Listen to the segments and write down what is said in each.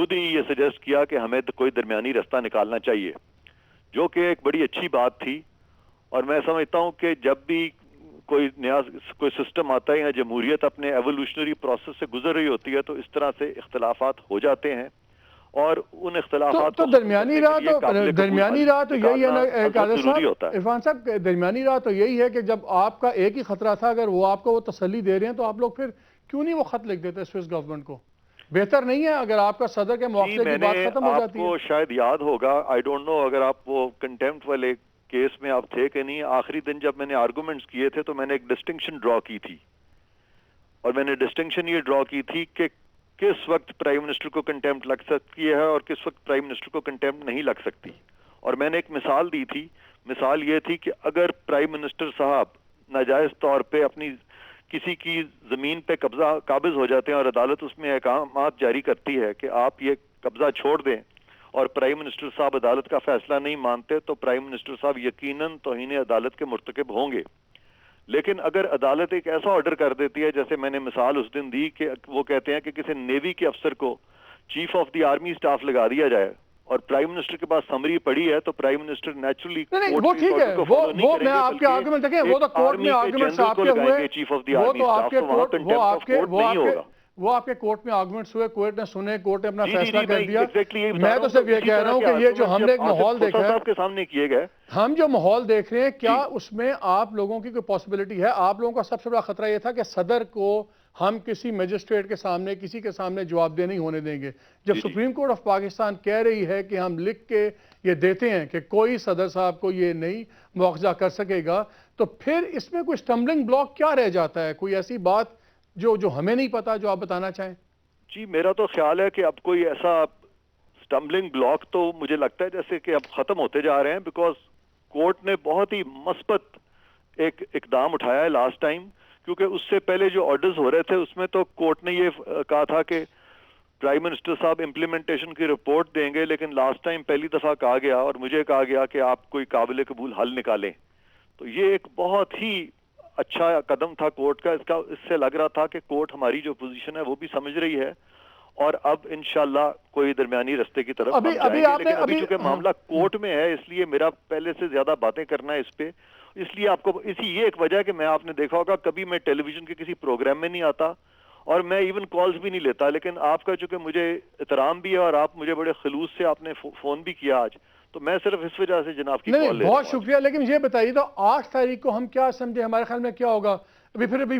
خود ہی یہ سجیسٹ کیا کہ ہمیں کوئی درمیانی راستہ نکالنا چاہیے، جو کہ ایک بڑی اچھی بات تھی. اور میں سمجھتا ہوں کہ جب بھی کوئی سسٹم آتا ہے یا جمہوریت اپنے ایوولوشنری پروسیس سے گزر رہی ہوتی ہے تو اس طرح سے اختلافات ہو جاتے ہیں، اور ان اختلافات تو کو درمیانی راہ تو یہی ہے نا قادر ضروری ہوتا صاحب، ہے. عرفان صاحب، درمیانی راہ تو یہی ہے کہ جب آپ کا ایک ہی خطرہ تھا، اگر وہ آپ کو وہ تسلی دے رہے ہیں تو آپ لوگ پھر کیوں نہیں وہ خط لکھ دیتے سوئس گورنمنٹ کو؟ بہتر نہیں ہے اگر آپ کا صدر کے مواخذے کی بات ختم ہو آپ جاتی ہے؟ کو شاید یاد ہوگا، آئی ڈونٹ نو اگر آپ وہ کنٹیمپٹ والے کیس میں آپ تھے کہ نہیں، آخری دن جب میں نے آرگومنٹس کیے تھے تو میں نے ایک ڈسٹنکشن ڈرا کی تھی، اور میں نے ڈسٹنکشن یہ ڈرا کی تھی کہ کس وقت پرائم منسٹر کو کنٹیمپٹ لگ سکتی ہے اور کس وقت پرائم منسٹر کو کنٹیمپٹ نہیں لگ سکتی. اور میں نے ایک مثال دی تھی، مثال یہ تھی کہ اگر پرائم منسٹر صاحب ناجائز طور پہ اپنی کسی کی زمین پہ قابض ہو جاتے ہیں اور عدالت اس میں احکامات جاری کرتی ہے کہ آپ یہ قبضہ چھوڑ دیں، اور پرائم منسٹر صاحب عدالت کا فیصلہ نہیں مانتے، تو پرائم منسٹر صاحب یقیناً توہین عدالت کے مرتکب ہوں گے. لیکن اگر عدالت ایک ایسا آرڈر کر دیتی ہے، جیسے میں نے مثال اس دن دی کہ وہ کہتے ہیں کہ کسی نیوی کے افسر کو chief of the army staff لگا دیا جائے، اور پرائم منسٹر کے پاس سمری پڑی ہے، تو پرائم منسٹر نیچرلی نہیں کورٹ وہ کے اس ٹھیک آرڈر ہے، کو فالو نہیں وہ کریں میں گے، آپ کے آرگومنٹ دیکھیں، وہ تو ایک کورٹ میں آرمی کے آرگومنٹس جنرل آپ کو کے لگائیں ہوئے، گے چیف آف دی وہ آرمی تو آپ سٹاف، کے تو وہاں کورٹ کنٹیمپٹ آف کورٹ نہیں ہوگا. وہ آپ کے کورٹ میں آرگومنٹس ہوئے، کورٹ نے سنے، کورٹ نے اپنا جی فیصلہ میں کر دیا. ایگزیکٹلی یہی بتا میں رہا تو ہوں. صرف یہ اسی کہہ طرح رہا ہوں کے کہ یہ جو آرگومنٹس ہم نے جب ایک آصف ماحول کھوسا دیکھا ہے، صاحب کے سامنے کیے گئے، ہم جو ماحول دیکھ رہے ہیں، کیا اس میں آپ لوگوں کی کوئی پاسبلٹی ہے؟ آپ لوگوں کا سب سے بڑا خطرہ یہ تھا کہ صدر کو ہم کسی میجسٹریٹ کے سامنے، کسی کے سامنے جواب دہ نہیں ہونے دیں گے. جب سپریم کورٹ آف پاکستان کہہ رہی ہے کہ ہم لکھ کے یہ دیتے ہیں کہ کوئی صدر صاحب کو یہ نہیں مواخذہ کر سکے گا، تو پھر اس میں کوئی سٹمبلنگ بلاک کیا رہ جاتا ہے؟ کوئی ایسی بات جو ہمیں نہیں پتا، جو آپ بتانا چاہیں؟ جی میرا تو خیال ہے کہ اب کوئی ایسا سٹمبلنگ بلاک تو مجھے لگتا ہے جیسے کہ اب ختم ہوتے جا رہے ہیں، بیکاز کورٹ نے بہت ہی مثبت ایک اقدام اٹھایا ہے لاسٹ ٹائم. کیونکہ اس سے پہلے جو آرڈرز ہو رہے تھے اس میں تو کورٹ نے یہ کہا تھا کہ پرائم منسٹر صاحب امپلیمنٹیشن کی رپورٹ دیں گے، لیکن لاسٹ ٹائم پہلی دفعہ کہا گیا اور مجھے کہا گیا کہ آپ کوئی قابل قبول حل نکالیں. تو یہ ایک بہت ہی اچھا قدم تھا کورٹ کا. اس سے لگ رہا تھا کہ کورٹ ہماری جو پوزیشن ہے وہ بھی سمجھ رہی ہے، اور اب انشاءاللہ کوئی درمیانی رستے کی طرف ہم جائیں گے. لیکن ابھی چونکہ معاملہ کورٹ میں ہے، اس لیے میرا پہلے سے زیادہ باتیں کرنا ہے اس پہ. اس لیے آپ کو یہ ایک وجہ کہ میں، آپ نے دیکھا ہوگا کبھی میں ٹیلی ویژن کے کسی پروگرام میں نہیں آتا، اور میں ایون کالز بھی نہیں لیتا. لیکن آپ کا چونکہ مجھے احترام بھی ہے اور آپ مجھے بڑے خلوص سے آپ نے فون بھی کیا آج، تو میں صرف اس وجہ سے جناب کی کال لے رہا ہوں. بہت شکریہ. لیکن یہ بتائیے تو 8 تاریخ کو ہم کیا سمجھے؟ ہمارے خیال میں کیا ہوگا؟ ابھی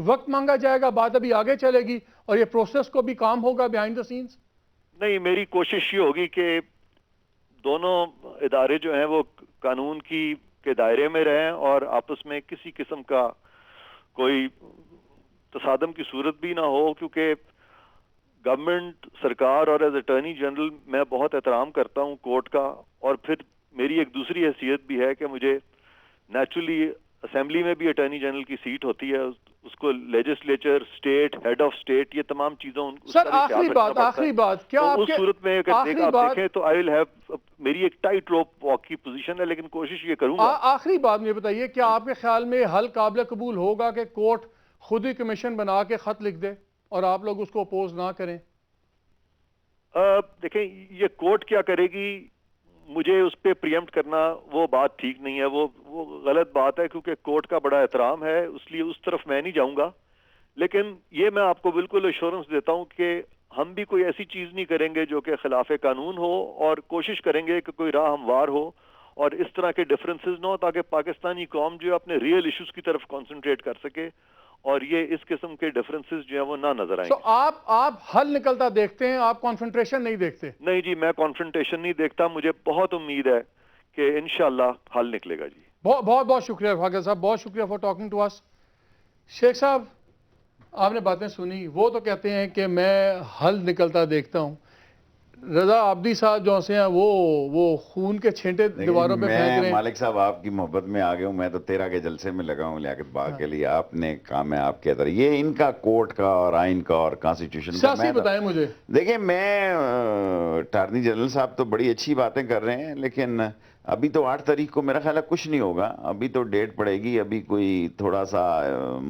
وقت مانگا جائے گا، بات ابھی آگے چلے گی، اور یہ پروسیس کو بھی کام ہوگا بیہائنڈ دا سینز؟ نہیں، میری کوشش یہ ہوگی کہ دونوں ادارے جو ہیں وہ قانون کے دائرے میں رہیں، اور آپس میں کسی قسم کا کوئی تصادم کی صورت بھی نہ ہو. کیونکہ گورنمنٹ، سرکار اور ایز اٹارنی جنرل میں بہت احترام کرتا ہوں کورٹ کا. اور پھر میری ایک دوسری حیثیت بھی ہے کہ مجھے نیچرلی اسمبلی میں بھی اٹارنی جنرل کی سیٹ ہوتی ہے، اس کو legislature, state, head of state, یہ تمام چیزوں اس سر کا بھی خیال رکھنا پڑتا ہے. آخری بات کیا تو آپ اس کے صورت میں اگر آخری آپ بات دیکھیں تو آئی ول ہیو، میری ایک ٹائٹ روپ واک کی پوزیشن ہے، لیکن کوشش یہ کروں گا. آخری بات مجھے بتائیے، کیا آپ کے خیال میں حل قابل قبول ہوگا کہ کورٹ خود ہی کمیشن بنا کے خط لکھ دے اور آپ لوگ اس کو اپوز نہ کریں؟ دیکھیں یہ کورٹ کیا کرے گی، مجھے اس پہ پریمپٹ کرنا وہ بات ٹھیک نہیں ہے، وہ غلط بات ہے. کیونکہ کورٹ کا بڑا احترام ہے، اس لیے اس طرف میں نہیں جاؤں گا. لیکن یہ میں آپ کو بالکل ایشورنس دیتا ہوں کہ ہم بھی کوئی ایسی چیز نہیں کریں گے جو کہ خلاف قانون ہو، اور کوشش کریں گے کہ کوئی راہ ہموار ہو اور اس طرح کے ڈفرینسز نہ ہو، تاکہ پاکستانی قوم جو اپنے ریئل ایشوز کی طرف کنسنٹریٹ کر سکے، اور یہ اس قسم کے ڈفرینسز جو ہیں وہ نہ نظر آئیں. تو آپ حل نکلتا دیکھتے ہیں، آپ کانفرنٹریشن نہیں دیکھتے؟ نہیں جی، میں کانفرنٹیشن نہیں دیکھتا. مجھے بہت امید ہے کہ انشاءاللہ حل نکلے گا. جی بہت بہت شکریہ فاقد صاحب، بہت شکریہ فار ٹاکنگ ٹو اس. شیخ صاحب، آپ نے باتیں سنی. وہ تو کہتے ہیں کہ میں حل نکلتا دیکھتا ہوں. رضا عابدی صاحب جو سے ہیں وہ خون کے چھینٹے دیواروں پہ پھینک رہے ہیں. مالک صاحب آپ کی محبت میں آ گیا ہوں. میں تو 13 کے جلسے میں لگا ہوں لیاقت باغ کے لیے. آپ نے کام ہے آپ کے ادھر، یہ ان کا کورٹ کا اور آئین کا اور کانسٹیٹیوشن کا. سیاسی بتائیں مجھے. دیکھیں میں اٹارنی جنرل صاحب تو بڑی اچھی باتیں کر رہے ہیں، لیکن ابھی تو 8 تاریخ کو میرا خیال ہے کچھ نہیں ہوگا, ابھی تو ڈیٹ پڑے گی, ابھی کوئی تھوڑا سا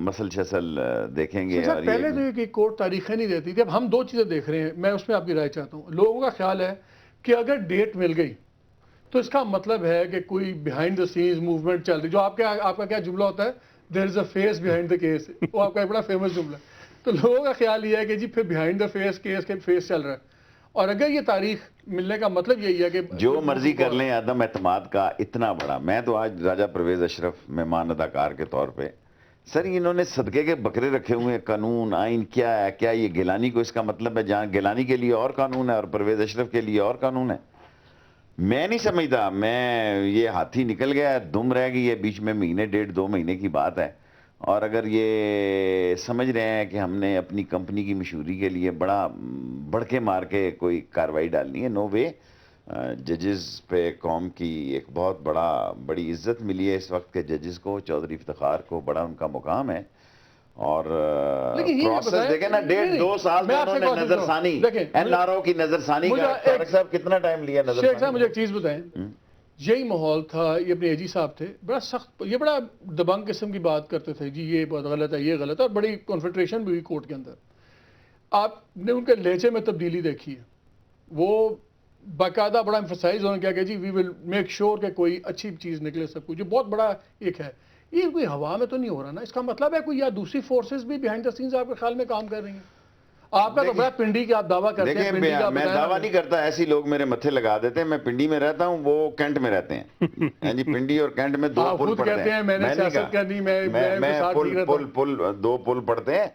مسل شسل دیکھیں گے. اور پہلے تو یہ کورٹ تاریخیں نہیں دیتی تھی, اب ہم دو چیزیں دیکھ رہے ہیں, میں اس میں آپ کی رائے چاہتا ہوں. لوگوں کا خیال ہے کہ اگر ڈیٹ مل گئی تو اس کا مطلب ہے کہ کوئی بیہائنڈ دا سینز موومنٹ چل رہی, جو آپ کا کیا جملہ ہوتا ہے, دیر از اے فیس بیہائنڈ دا کیس, وہ آپ کا بڑا فیمس جملہ ہے. تو لوگوں کا خیال یہ ہے کہ جی پھر بیہائنڈ دا فیس کیس کے فیس چل رہا ہے, اور اگر یہ تاریخ ملنے کا مطلب یہی ہے کہ جو مرضی کر لیں, عدم اعتماد کا اتنا بڑا. میں تو آج راجہ پرویز اشرف مہمان اداکار کے طور پہ, سر انہوں نے صدقے کے بکرے رکھے ہوئے ہیں, قانون آئین کیا ہے, کیا یہ گیلانی کو اس کا مطلب ہے جہاں گیلانی کے لیے اور قانون ہے اور پرویز اشرف کے لیے اور قانون ہے؟ میں نہیں سمجھتا. میں یہ ہاتھی نکل گیا, دم رہ گئی ہے بیچ میں, مہینے 1.5-2 مہینے کی بات ہے. اور اگر یہ سمجھ رہے ہیں کہ ہم نے اپنی کمپنی کی مشہوری کے لیے بڑا بڑھ کے مار کے کوئی کارروائی ڈالنی ہے, نو وے. ججز پہ قوم کی ایک بہت بڑی عزت ملی ہے اس وقت کے ججز کو, چودھری افتخار کو بڑا ان کا مقام ہے. اور پروسیس دیکھیں نا, 1.5-2 سال میں انہوں نے نظر ثانی, این آر او کی نظر ثانی کا طارق صاحب کتنا ٹائم لیا نظر ثانی؟ شیخ صاحب مجھے ایک چیز بتائیں, یہی ماحول تھا, یہ اپنے اے جی صاحب تھے, بڑا سخت, یہ بڑا دبنگ قسم کی بات کرتے تھے, جی یہ بہت غلط ہے, یہ غلط ہے, اور بڑی کنفنٹریشن بھی ہوئی کورٹ کے اندر. آپ نے ان کے لہجے میں تبدیلی دیکھی ہے, وہ باقاعدہ بڑا ایمفسائز ہونے کیا کہ جی وی ول میک شیور کہ کوئی اچھی چیز نکلے سب کچھ, جو بہت بڑا ایک ہے. یہ کوئی ہوا میں تو نہیں ہو رہا نا, اس کا مطلب ہے کوئی یا دوسری فورسز بھی بیہائنڈ دا سینز آپ کے خیال میں کام کر رہی ہیں. آپ کا تو بڑا پنڈی کی آپ دعویٰ کرتے ہیں, پنڈی کا میں دعویٰ نہیں کرتا, ایسی لوگ میرے متھے لگا دیتے ہیں. میں پنڈی میں رہتا ہوں, وہ کینٹ میں رہتے ہیں جی, پنڈی اور کینٹ میں 2 پل پڑتے ہیں. میں نے سیاست کرنی, میں 2 پل پڑتے ہیں,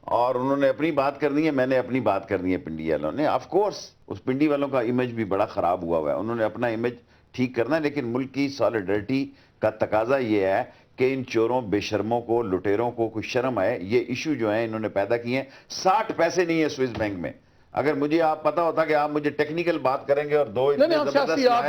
اور انہوں نے اپنی بات کرنی ہے, میں نے اپنی بات کرنی ہے پنڈی والوں نے. آف کورس اس پنڈی والوں کا امیج بھی بڑا خراب ہوا ہوا ہے, انہوں نے اپنا امیج ٹھیک کرنا ہے, لیکن ملک کی سالیڈرٹی کا تقاضا یہ ہے کہ ان چوروں, بے شرموں کو, لٹیروں کو کچھ شرم آئے. یہ ایشو جو ہیں انہوں نے پیدا کیے ہیں, 60 پیسے نہیں ہے سوئس بینک میں. اگر مجھے آپ پتا ہوتا کہ آپ مجھے ٹیکنیکل بات کریں گے اور 2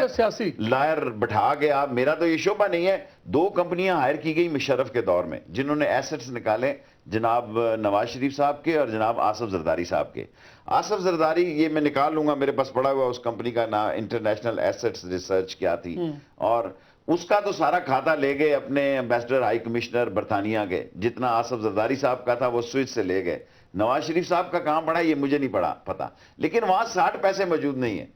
سیاسی لائر بٹھا کے, آپ, میرا تو یہ شعبہ نہیں ہے. 2 کمپنیاں ہائر کی گئی مشرف کے دور میں, جنہوں نے ایسٹس نکالے, جناب نواز شریف صاحب کے اور جناب آصف زرداری صاحب کے. آصف زرداری, یہ میں نکال لوں گا, میرے پاس پڑا ہوا اس کمپنی کا نام انٹرنیشنل ایسٹس ریسرچ کیا تھی, اور اس کا تو سارا کھاتا لے گئے اپنے ایمبیسڈر ہائی کمشنر برطانیہ کے. جتنا آصف زرداری صاحب کا تھا وہ سوئس سے لے گئے. نواز شریف صاحب کا کام پڑا, یہ مجھے نہیں پتا, لیکن وہاں 60 پیسے موجود نہیں ہیں.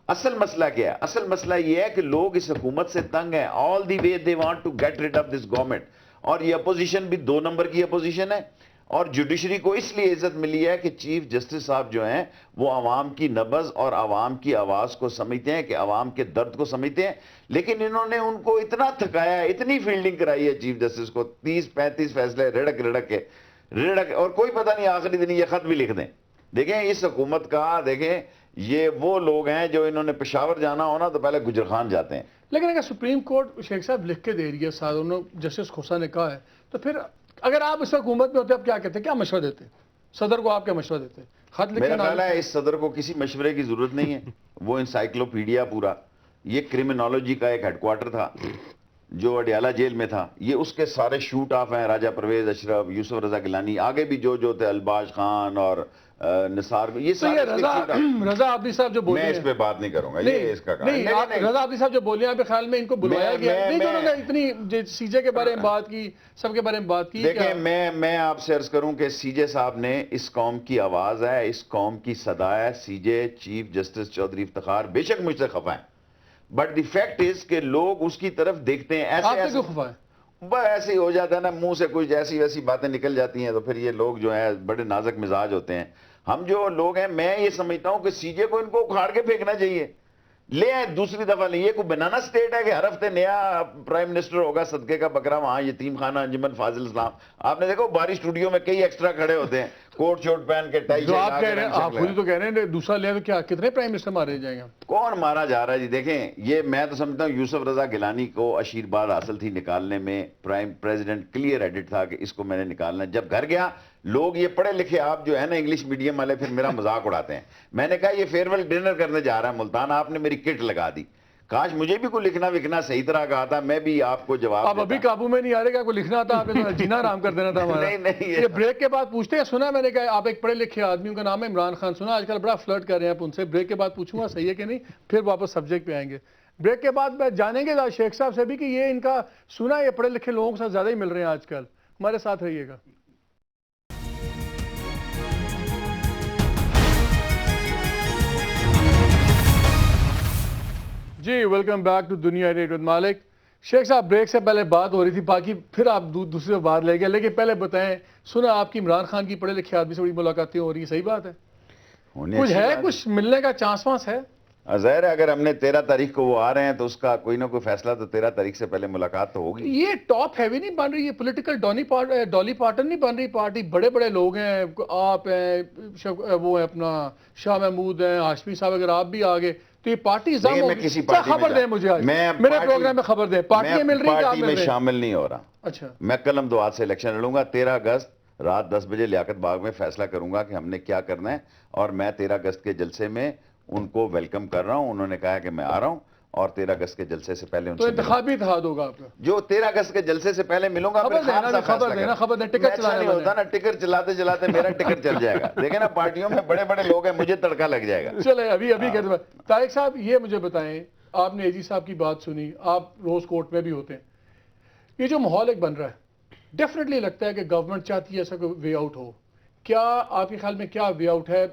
اصل مسئلہ کیا ہے؟ اصل مسئلہ یہ ہے کہ لوگ اس حکومت سے تنگ ہیں. All the way they want to get rid of this government. اور یہ اپوزیشن بھی 2 نمبر کی اپوزیشن ہے, اور جوڈیشری کو اس لیے عزت ملی ہے کہ چیف جسٹس صاحب جو ہیں وہ عوام کی نبض اور عوام کی آواز کو سمجھتے ہیں, کہ عوام کے درد کو سمجھتے ہیں. لیکن انہوں نے ان کو اتنا تھکایا ہے, اتنی فیلڈنگ کرائی ہے چیف جسٹس کو, 30-35 فیصلے رڑک کے, اور کوئی پتہ نہیں آخری دن یہ خط بھی لکھ دیں. دیکھیں اس حکومت کا, دیکھیں یہ وہ لوگ ہیں جو انہوں نے پشاور جانا ہونا تو پہلے گجر خان جاتے ہیں. لیکن اگر سپریم کورٹ شیخ صاحب لکھ کے دے رہی ہے, سادھوں جسٹس کھوسا نے کہا ہے, تو پھر اگر آپ اس حکومت میں ہوتے آپ کیا کہتے ہیں, کیا مشورہ دیتے صدر کو؟ آپ کیا مشورہ دیتے؟ خط لکھے؟ میرا خیال ہے اس صدر کو کسی مشورے کی ضرورت نہیں ہے. وہ انسائکلوپیڈیا پورا, یہ کرمنالوجی کا ایک ہیڈ کوارٹر تھا جو اڈیالہ جیل میں تھا, یہ اس کے سارے شوٹ آف ہیں. راجہ پرویز اشرف, یوسف رضا گیلانی, آگے بھی جو تھے, الباش خان اور نثار, یہ سارے رضا عابدی صاحب جو بولے, میں اس پہ بات نہیں کروں گا, یہ اس کا کام نہیں. رضا عابدی صاحب جو بولے, آپ کے خیال میں ان کو بلوایا گیا نہیں؟ جو انہوں نے اتنی سی جے کے بارے میں بات کی, سب کے بارے میں بات کی. دیکھیں میں آپ سے عرض کروں کہ سی جے صاحب نے اس قوم کی آواز ہے, اس قوم کی صدا ہے. سی جے چیف جسٹس چودھری افتخار بے شک مجھ سے خفا ہیں, بٹ دی فیکٹ از کہ لوگ اس کی طرف دیکھتے ہیں. ایسے خفا ہے, ایسے ہی ہو جاتا ہے نا, منہ سے کچھ ایسی ویسی باتیں نکل جاتی ہیں, تو پھر یہ لوگ جو ہیں بڑے نازک مزاج ہوتے ہیں. ہم جو لوگ ہیں, میں یہ سمجھتا ہوں کہ سی جے کو ان کو اکھاڑ کے پھینکنا چاہیے. لے آئے دوسری دفعہ نہیں. یہ کوئی بنانا سٹیٹ ہے کہ ہر ہفتے نیا پرائم منسٹر ہوگا, صدقے کا بکرا وہاں یتیم خانہ انجمن فاضل اسلام. آپ نے دیکھو باری اسٹوڈیو میں کئی ایکسٹرا کھڑے ہوتے ہیں, کوٹ شوٹ پہن کے, ٹائی جو آپ کہہ رہے ہیں, آپ خود تو کہہ رہے ہیں دوسرا لے تو کیا کتنے پرائم منسٹر مارے جائیں گے؟ کون مارا جا رہا ہے جی؟ دیکھیں یہ میں تو سمجھتا ہوں یوسف رضا گیلانی کو آشیرواد حاصل تھی نکالنے میں. پریزیڈنٹ کلیئر ایڈٹ تھا کہ اس کو میں نے نکالنا ہے. جب گھر گیا, لوگ یہ پڑھے لکھے آپ جو ہے نا انگلش میڈیم والے پھر میرا مذاق اڑاتے ہیں. میں نے کہا یہ فیئر ویل ڈنر کرنے جا رہا ہے ملتان, آپ نے میری کٹ لگا دی. کاش مجھے بھی کوئی لکھنا وکھنا صحیح طرح کا آتا, میں بھی آپ کو جواب آپ ابھی قابو میں نہیں آ رہے گا, کوئی لکھنا تھا, آپ نے جینا آرام کر دینا تھا ہمارا. نہیں یہ بریک کے بعد پوچھتے ہیں, سنا میں نے کہا آپ ایک پڑھے لکھے آدمی, ان کا نام ہے عمران خان, سنا آج کل بڑا فلرٹ کر رہے ہیں آپ ان سے. بریک کے بعد پوچھوں گا صحیح ہے کہ نہیں, پھر واپس سبجیکٹ پہ آئیں گے. بریک کے بعد میں جانیں گے شیخ صاحب سے بھی کہ یہ ان کا سنا یہ پڑھے لکھے لوگوں کے ساتھ زیادہ ہی مل رہے ہیں آج کل. ہمارے ساتھ رہیے گا. جی ویلکم بیک ٹو دنیا ریٹ ود مالک. شیخ صاحب بریک سے پہلے بات ہو رہی تھی, باقی پھر آپ دوسری بات لے گئے, لیکن پہلے بتائیں, سنا آپ کی عمران خان کی پڑھے لکھے آدمی سے بڑی ملاقاتیں ہو رہی ہیں, صحیح بات ہے؟ کچھ ہے, کچھ ملنے کا چانس وانس ہے؟ ظاہر ہے اگر ہم نے 13 تاریخ کو وہ آ رہے ہیں تو اس کا کوئی نہ کوئی فیصلہ تو 13 تاریخ سے پہلے ملاقات تو ہوگی. یہ ٹاپ ہیوی نہیں بن رہی, یہ پولیٹیکل ڈالی پارٹن نہیں بن رہی پارٹی. بڑے بڑے لوگ ہیں, آپ ہیں, وہ ہیں اپنا شاہ محمود ہیں, ہاشمی صاحب, اگر آپ بھی آگے تو یہ پارٹی خبر دیں مجھے, میرے پروگرام میں خبر دیں. پارٹیاں مل رہی ہیں, پارٹی میں شامل نہیں ہو رہا. اچھا, میں قلم دعات سے الیکشن لڑوں گا. 13 اگست رات 10 بجے لیاقت باغ میں فیصلہ کروں گا کہ ہم نے کیا کرنا ہے, اور میں 13 اگست کے جلسے میں ان کو ویلکم کر رہا ہوں. انہوں نے کہا کہ میں آ رہا ہوں, اور 13 اگست کے جلسے سے پہلے ان تو انتخابی اتحاد ہوگا آپ کا. جو 13 اگست کے جلسے سے پہلے ملوں گا. خبر دینا, ٹکٹ چلانے ہوتا نا, ٹکٹ چلاتے چلاتے میرا ٹکٹ چل جائے گا. دیکھیں نا, پارٹیوں میں بڑے بڑے لوگ ہیں, مجھے تڑکا لگ جائے گا. چلے ابھی کہتے ہیں. طارق صاحب یہ مجھے بتائیں, آپ نے اے جی صاحب کی بات سنی, آپ روز کورٹ میں بھی ہوتے ہیں, یہ جو ماحول ایک بن رہا ہے, ڈیفینیٹلی لگتا ہے کہ گورنمنٹ چاہتی ہے ایسا کوئی وے آؤٹ ہو. کیا آپ کے خیال میں کیا وے آؤٹ ہے؟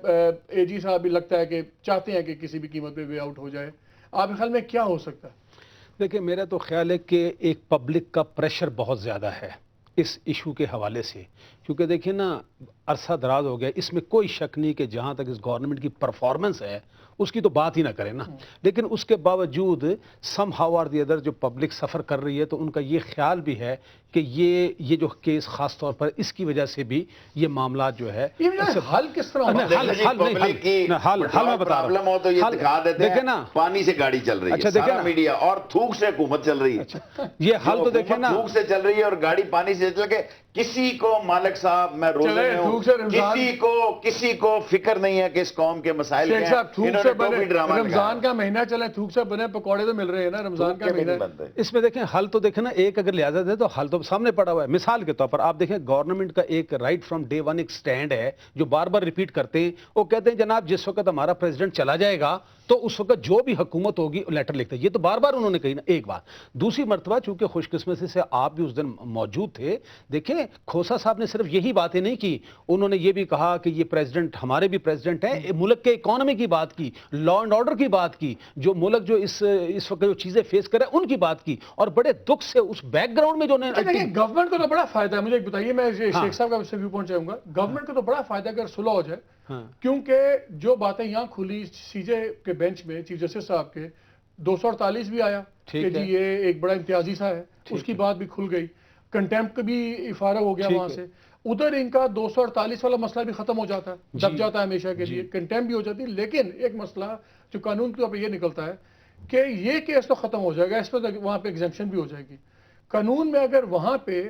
اے جی صاحب بھی لگتا ہے کہ چاہتے ہیں کہ کسی بھی قیمت پہ وے آؤٹ ہو جائے. آپ کے خیال میں کیا ہو سکتا ہے؟ دیکھیں, میرا تو خیال ہے کہ ایک پبلک کا پریشر بہت زیادہ ہے اس ایشو کے حوالے سے, کیونکہ دیکھیں نا, عرصہ دراز ہو گیا, اس میں کوئی شک نہیں کہ جہاں تک اس گورنمنٹ کی پرفارمنس ہے اس کی تو بات ہی نہ کریں نا, لیکن اس کے باوجود سم ہاؤ اور دی ادر جو پبلک سفر کر رہی ہے, تو ان کا یہ خیال بھی ہے کہ یہ جو کیس خاص طور پر اس کی وجہ سے بھی یہ معاملات جو ہے حل کس طرح حل میں بتا رہا ہوں. تو یہ دکھا دیتے ہیں نا, پانی سے گاڑی چل رہی ہے, سارا میڈیا, اور تھوک سے حکومت چل رہی ہے. یہ حل تو دیکھیں نا, تھوک سے چل رہی ہے اور گاڑی پانی سے چل کے, کسی کو مالک صاحب, میں روزے میں ہوں, کسی کو فکر نہیں ہے کہ اس قوم کے مسائل کیا ہیں. رمضان کا مہینہ چلے, تھوک سے بنے پکوڑے تو مل رہے ہیں نا, رمضان کا مہینہ. اس میں دیکھیں حل تو دیکھیں نا, ایک اگر لحاظہ دے تو حل تو سامنے پڑا ہوا ہے. مثال کے طور پر آپ دیکھیں, گورنمنٹ کا ایک رائٹ فرام ڈے ون ایک سٹینڈ ہے جو بار بار ریپیٹ کرتے ہیں. وہ کہتے ہیں جناب جس وقت ہمارا پریزیڈنٹ چلا جائے گا تو اس وقت جو بھی حکومت ہوگی لیٹر لکھتے ہیں. یہ تو بار بار انہوں نے کہی نا, ایک بات. دوسری مرتبہ چونکہ خوش قسمتی سے آپ بھی اس دن موجود تھے, دیکھیں کھوسا صاحب نے صرف یہی باتیں نہیں کی, انہوں نے یہ بھی کہا کہ یہ پریزیڈنٹ ہمارے بھی پریزیڈنٹ ہیں, ملک کے اکانومی کی بات کی, لا اینڈ آرڈر کی بات کی, جو ملک جو اس وقت جو چیزیں فیس کر رہے ہیں ان کی بات کی, اور بڑے دکھ سے اس بیک گراؤنڈ میں جو گورنمنٹ کو تو بڑا فائدہ ہے. مجھے ایک بتائیے, میں شیخ صاحب کا ویو پوائنٹ چاہوں گا. گورنمنٹ کو تو بڑا فائدہ اگر صلح ہو جائے, کیونکہ جو باتیں یہاں کھلی سی جے کے بینچ میں چیف جسٹس صاحب کے, 248 بھی آیا کہ جی یہ ایک بڑا امتیازی سا ہے, اس کی بات بھی کھل گئی, کنٹیمپٹ بھی فارغ ہو گیا وہاں سے. ادھر ان کا 248 والا مسئلہ بھی ختم ہو جاتا ہے, دب جاتا ہے ہمیشہ کے لیے, کنٹیمپٹ بھی ہو جاتی ہے. لیکن ایک مسئلہ جو قانون کے طور پہ یہ نکلتا ہے کہ یہ کیس تو ختم ہو جائے گا, اس پہ وہاں پہ ایگزمپشن بھی ہو جائے گی. قانون میں اگر وہاں پہ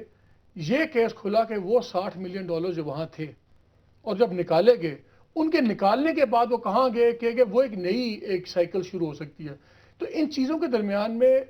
یہ کیس کھلا کہ وہ $60 ملین جو وہاں تھے, اور جب نکالے گئے, ان کے نکالنے کے بعد وہ کہاں گئے کہ وہ ایک نئی ایک سائیکل شروع ہو سکتی ہے. تو ان چیزوں کے درمیان میں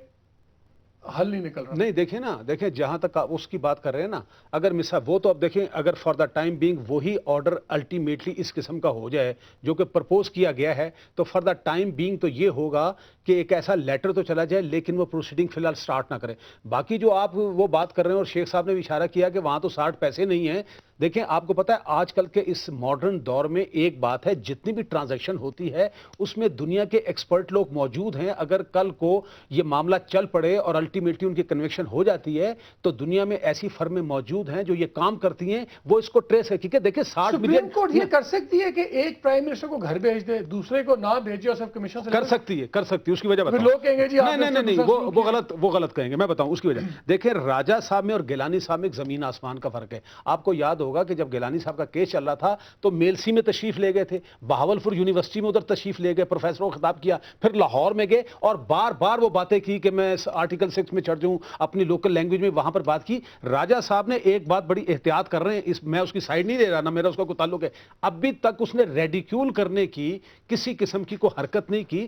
حل نہیں نکل رہا. نہیں دیکھیں نا, دیکھیں جہاں تک آپ اس کی بات کر رہے ہیں نا, اگر مثال وہ تو اب دیکھیں اگر فار دا ٹائم بینگ وہی آرڈر الٹیمیٹلی اس قسم کا ہو جائے جو کہ پرپوز کیا گیا ہے, تو فار دا ٹائم بینگ تو یہ ہوگا کہ ایک ایسا لیٹر تو چلا جائے لیکن وہ پروسیڈنگ فی الحال سٹارٹ نہ کرے. باقی جو آپ وہ بات کر رہے ہیں, اور شیخ صاحب نے بھی اشارہ کیا کہ وہاں تو 60 پیسے نہیں ہیں. دیکھیں آپ کو پتا ہے آج کل کے اس ماڈرن دور میں ایک بات ہے, جتنی بھی ٹرانزیکشن ہوتی ہے اس میں دنیا کے ایکسپرٹ لوگ موجود ہیں. اگر کل کو یہ معاملہ چل پڑے اور الٹیمیٹلی ان کی کنویکشن ہو جاتی ہے, تو دنیا میں ایسی فرمیں موجود ہیں جو یہ کام کرتی ہیں, وہ اس کو ٹریس ہے. کیونکہ دیکھیں 60 سپریم کورٹ یہ کر سکتی ہے کہ ایک پرائم منسٹر کو گھر بھیج دے, دوسرے کو نہ بھیجے, اور صرف کمیشن سے کر سکتی ہے اس کی وجہ لوگ کہیں گے جی نہیں وہ غلط کہیں گے. میں بتاؤں اس کی وجہ. دیکھیں راجہ صاحب میں اور گیلانی صاحب میں ایک زمین آسمان کا فرق ہے. آپ کو یاد ہوگا کہ جب گیلانی صاحب کا کیس چل رہا تھا تو میلسی میں تشریف لے گئے تھے, بہاولپور یونیورسٹی میں ادھر تشریف لے گئے, پروفیسروں کو خطاب کیا, پھر لاہور میں گئے اور بار بار وہ باتیں کی کہ میں آرٹیکل 6 میں چڑھ جاؤں, اپنی لوکل لینگویج میں وہاں پر بات کی. راجہ صاحب نے ایک بات بڑی احتیاط کر رہے ہیں, میں اس کی سائیڈ نہیں دے رہا, نہ میرا اس کا کوئی تعلق ہے, ابھی تک اس نے ریڈیکیول کرنے کی کسی قسم کی کوئی حرکت نہیں کی.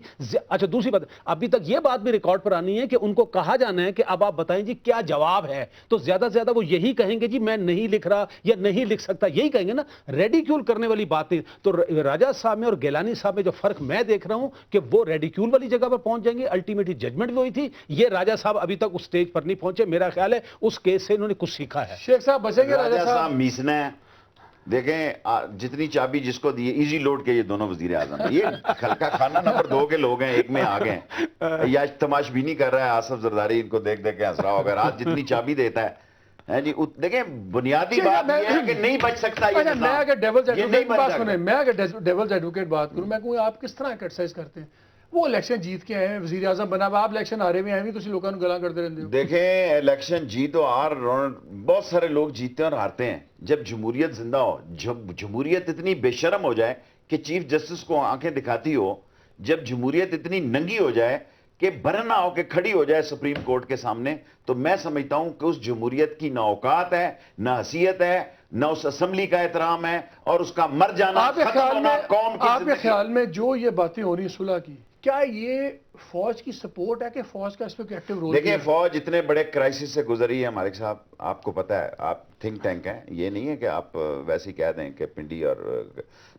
اچھا دوسری بات, ابھی تک یہ بات بھی ریکارڈ پر آنی ہے کہ ان کو کہا جانا ہے کہ اب آپ بتائیں جی کیا جواب ہے, تو زیادہ سے زیادہ وہ یہی کہیں گے جی میں نہیں لکھ رہا یا نہیں لکھ سکتا, یہی کہیں گے نا, ریڈیکیول کرنے والی بات نہیں. تو راجہ صاحب میں اور گیلانی صاحب میں جو فرق میں دیکھ رہا ہوں کہ وہ ریڈیکیول والی جگہ پر پہنچ جائیں گے, الٹیمیٹلی ججمنٹ وہی تھی. یہ راجہ صاحب ابھی تک اس سٹیج پر نہیں پہنچے, میرا خیال ہے اس کیس سے انہوں نے کچھ سیکھا ہے. شیخ صاحب بچیں گے راجہ صاحب میسنا ہے. دیکھیں جتنی چابی جس کو دی ایزی لوڈ کے یہ دونوں وزیر اعظم ہیں, یہ ہلکا کھانا نمبر 2 کے لوگ ہیں, ایک میں آ گئے ہیں. یا تماش بینی کر رہا ہے آصف زرداری, ان کو دیکھ دیکھ کے ہنس رہا ہوگا. آج جتنی چابی دیتا ہے جی, دیکھیں بنیادی بات یہ ہے کہ نہیں بچ سکتا یہ نظام. میں اگر ڈیولز ایڈوکیٹ بات کروں, میں کہوں آپ کس طرح کرٹیسائز کرتے ہیں؟ وہ الیکشن جیت کے آئے ہیں, وزیر اعظم بنا ہوا, آپ الیکشن ہارے ہوئے ہیں بھی, تو لوگوں کو گلاں کرتے رہتے ہو. دیکھیں الیکشن جیت و ہار, بہت سارے لوگ جیتتے ہیں اور ہارتے ہیں. جب جمہوریت زندہ ہو, جب جمہوریت اتنی بے شرم ہو جائے کہ چیف جسٹس کو آنکھیں دکھاتی ہو, جب جمہوریت اتنی ننگی ہو جائے کہ برہنہ ہو کے کھڑی ہو جائے سپریم کورٹ کے سامنے, تو میں سمجھتا ہوں کہ اس جمہوریت کی نہ اوقات ہے, نہ حیثیت ہے, نہ اس اسمبلی کا احترام ہے, اور اس کا مر جانا ختم ہونا قوم کی. آپ کے خیال میں جو یہ باتیں ہو رہی ہیں صلح کی, کیا یہ فوج کی سپورٹ ہے کہ فوج کا اس میں ایکٹیو رول ہے؟ دیکھیں فوج اتنے بڑے کرائسس سے گزری ہے مالک صاحب, آپ کو پتہ ہے, آپ تھنک ٹینک ہیں, یہ نہیں ہے کہ آپ ویسے ہی کہہ دیں کہ پنڈی. اور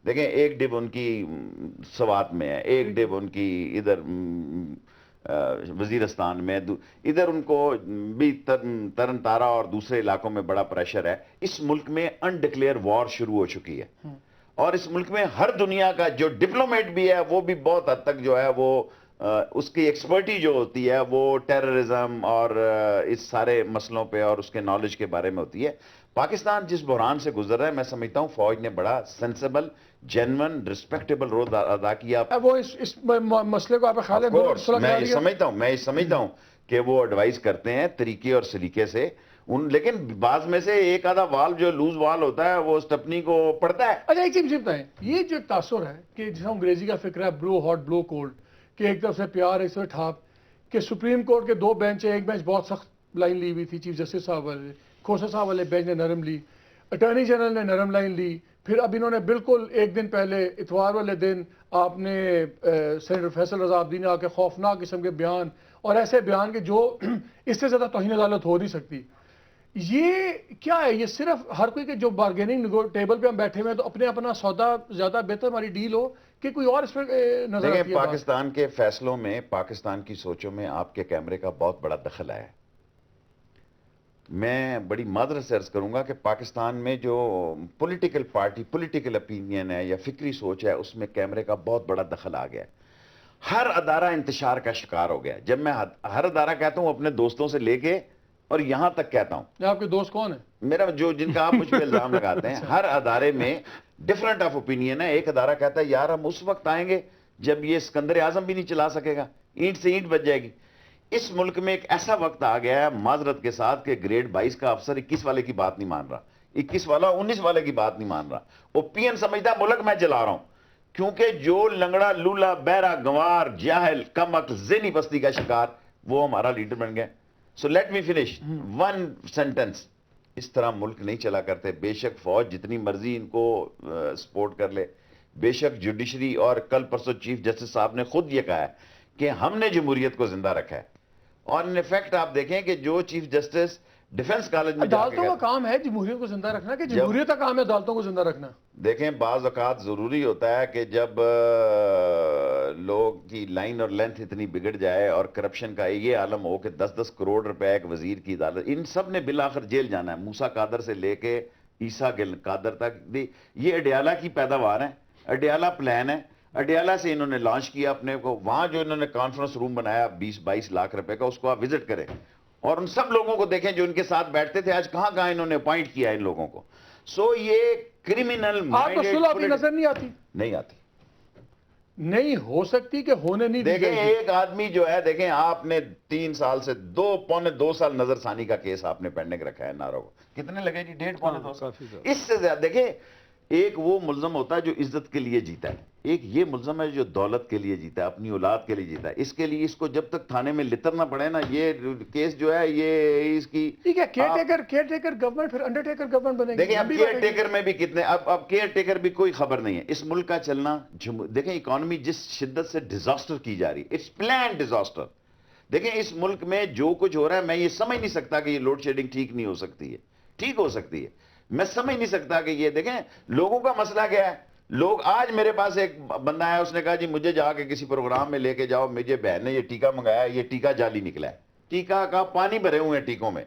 دیکھیں ایک ڈب ان کی سوات میں ہے, ایک ڈب ان کی ادھر وزیرستان میں, ادھر ان کو بھی ترن تارا اور دوسرے علاقوں میں بڑا پریشر ہے. اس ملک میں انڈکلیئر وار شروع ہو چکی ہے, اور اس ملک میں ہر دنیا کا جو ڈپلومیٹ بھی ہے وہ بھی بہت حد تک جو ہے وہ اس کی ایکسپرٹی جو ہوتی ہے وہ ٹیررزم اور اس سارے مسئلوں پہ اور اس کے نالج کے بارے میں ہوتی ہے. پاکستان جس بحران سے گزر رہا ہے, میں سمجھتا ہوں فوج نے بڑا سینسیبل, جینون, رسپیکٹیبل رول ادا کیا. وہ اس مسئلے کو آپ خیال ہے میں یہ سمجھتا ہوں کہ وہ ایڈوائز کرتے ہیں طریقے اور سلیقے سے, لیکن بعض میں سے ایک آدھا وال جو لوز وال ہوتا ہے وہ سٹپنی کو پڑتا ہے. اچھا ایک چیز بتائیں, یہ جو تاثر ہے کہ جس انگریزی کا فکر ہے بلو ہاٹ بلو کولڈ, کہ ایک طرف سے پیار ایک طرف سے ٹھاپ, کہ سپریم کورٹ کے 2 بینچ ہیں, ایک بینچ بہت سخت لائن لی ہوئی تھی, چیف جسٹس صاحب والے, کھوسا صاحب والے بینچ نے نرم لی, اٹارنی جنرل نے نرم لائن لی, پھر اب انہوں نے بالکل ایک دن پہلے اتوار والے دن آپ نے سینیٹر فیصل رضا عابدین نے آ کے خوفناک قسم کے بیان, اور ایسے بیان کہ جو اس سے زیادہ توہین عدالت ہو نہیں سکتی. یہ کیا ہے؟ یہ صرف ہر کوئی کہ جو بارگیننگ ٹیبل پہ ہم بیٹھے ہوئے ہیں تو اپنے اپنا سودا زیادہ بہتر ہماری ڈیل ہو, کہ کوئی اور اس پہ نظر آتی ہے؟ پاکستان کے فیصلوں میں, پاکستان کی سوچوں میں آپ کے کیمرے کا بہت بڑا دخل ہے. میں بڑی معذرت سے عرض کروں گا کہ پاکستان میں جو پولیٹیکل پارٹی, پولیٹیکل اپینین ہے یا فکری سوچ ہے, اس میں کیمرے کا بہت بڑا دخل آ گیا ہے. ہر ادارہ انتشار کا شکار ہو گیا. جب میں ہر ادارہ کہتا ہوں اپنے دوستوں سے لے کے اور یہاں تک کہتا ہوں. آپ کے دوست کون ہیں؟ میرا جن کا آپ مجھ پہ الزام لگاتے ہیں, ہر ادارے میں ڈفرنٹ آف اوپینین ہے. ایک ادارہ کہتا ہے یار ہم اس وقت آئیں گے جب یہ اسکندر اعظم بھی نہیں چلا سکے گا, اینٹ سے اینٹ بچ جائے گی. اس ملک میں ایک ایسا وقت آ گیا ہے معذرت کے ساتھ کہ گریڈ 22 کا افسر 21 والے کی بات نہیں مان رہا, 21 والا 19 والے کی بات نہیں مان رہا. وہ پی این سمجھتا ملک میں چلا رہا ہوں, کیونکہ جو لنگڑا لولا بہرا گنوار جاہل کم عقل ذہنی پستی کا شکار وہ ہمارا لیڈر بن گئے. So let me finish one sentence. اس طرح ملک نہیں چلا کرتے. بے شک فوج جتنی مرضی ان کو سپورٹ کر لے, بے شک جوڈیشری, اور کل پرسوں چیف جسٹس صاحب نے خود یہ کہا ہے کہ ہم نے جمہوریت کو زندہ رکھا ہے. اور ان ایفیکٹ آپ دیکھیں کہ جو چیف جسٹس ڈیفنس کالج میں عدالتوں کا کام ہے جمہوریت کو زندہ رکھنا, کہ جمہوریت کا کام ہے عدالتوں کو زندہ رکھنا؟ دیکھیں بعض اوقات ضروری ہوتا ہے کہ جب لوگ کی لائن اور لینتھ اتنی بگڑ جائے اور کرپشن کا یہ عالم ہو کہ 10-10 کروڑ روپے ایک وزیر کی عدالت, ان سب نے بالآخر جیل جانا ہے. موسیٰ قادر سے لے کے عیسیٰ قادر تک, یہ اڈیالہ کی پیداوار ہے, اڈیالہ پلان ہے. اڈیالہ سے انہوں نے لانچ کیا اپنے کو. وہاں جو انہوں نے کانفرنس روم بنایا 20-22 لاکھ روپے کا, اس کو آپ وزٹ کریں اور ان سب لوگوں کو دیکھیں جو ان کے ساتھ بیٹھتے تھے, آج کہاں کہاں انہوں نے اپوائنٹ کیا ان لوگوں کو. سو یہ کرمنل آپ کو صلح کی نظر نہیں آتی؟ نہیں آتی, نہیں ہو سکتی کہ ہونے نہیں دی دیکھیں جائے گی. ایک آدمی جو ہے, دیکھیں آپ نے 3 سال سے 2 سال نظر ثانی کا کیس آپ نے پینڈنگ رکھا ہے نارو کو. کتنے لگے جی؟ 1.5-2 سال. اس سے زیادہ دیکھیں, ایک وہ ملزم ہوتا ہے جو عزت کے لیے جیتا ہے, ایک یہ ملزم ہے جو دولت کے لیے جیتا ہے, اپنی اولاد کے لیے جیتا ہے. اس کے لیے اس کو جب تک تھانے میں لترنا پڑے نا, یہ کیس جو ہے یہ اس کی ٹھیک ہے. کیئر ٹیکر گورنمنٹ, پھر انڈر ٹیکر گورنمنٹ بنے گی. دیکھیں اب کیئر ٹیکر میں بھی کتنے, اب کیئر ٹیکر بھی کوئی خبر نہیں ہے. اس ملک کا چلنا, دیکھیں اکانومی جس شدت سے ڈیزاسٹر کی جا رہی ہے, اٹس پلان ڈیزاسٹر. دیکھیں اس ملک میں جو کچھ ہو رہا ہے, میں یہ سمجھ نہیں سکتا کہ یہ لوڈ شیڈنگ ٹھیک نہیں ہو سکتی ہے. ٹھیک ہو سکتی ہے, میں سمجھ نہیں سکتا کہ یہ دیکھیں لوگوں کا مسئلہ کیا ہے. لوگ آج میرے پاس ایک بندہ ہے, اس نے کہا جی مجھے جا کے کسی پروگرام میں لے کے جاؤ, مجھے بہن نے یہ ٹیکا منگایا, یہ ٹیکا جعلی نکلا ہے. ٹیکا کا پانی بھرے ہوئے ہیں ٹیکوں میں.